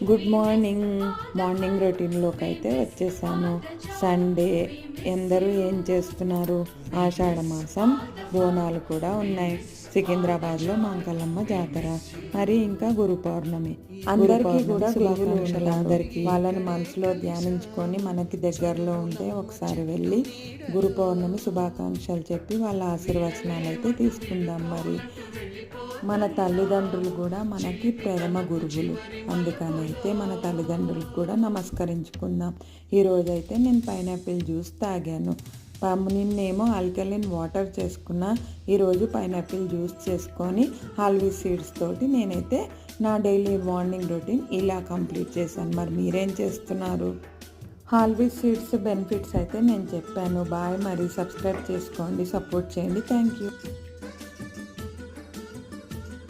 Good morning రొటీన్లోకి అయితే వచ్చేసాను. Sunday అందరూ ఏం చేస్తున్నారు? ఆషాఢ మాసం బోనాలు కూడా ఉన్నాయి. సికింద్రాబాద్లో మాంకల్లమ్మ జాతర, మరి ఇంకా గురు పౌర్ణమి. అందరికీ కూడా శుభాకాంక్షలు. అందరికీ వాళ్ళని మనసులో ధ్యానించుకొని మనకి దగ్గరలో ఉంటే ఒకసారి వెళ్ళి గురు పౌర్ణమి శుభాకాంక్షలు చెప్పి వాళ్ళ ఆశీర్వచనాలు అయితే తీసుకుందాం. మరి మన తల్లిదండ్రులు కూడా మనకి ప్రథమ గురువులు, అందుకని అయితే మన తల్లిదండ్రులకు కూడా నమస్కరించుకుందాం. ఈరోజైతే నేను పైనాపిల్ జ్యూస్ తాగాను. నిన్నేమో ఆల్కలైన్ వాటర్ చేసుకున్నా, ఈరోజు పైనాపిల్ జ్యూస్ చేసుకొని హాల్వీస్ సీడ్స్ తోటి నేనైతే నా డైలీ మార్నింగ్ రొటీన్ ఇలా కంప్లీట్ చేశాను. మరి మీరేం చేస్తున్నారు? హాల్వీస్ సీడ్స్ బెనిఫిట్స్ అయితే నేను చెప్పాను. బాయ్. మరి సబ్స్క్రైబ్ చేసుకోండి, సపోర్ట్ చేయండి. Thank you.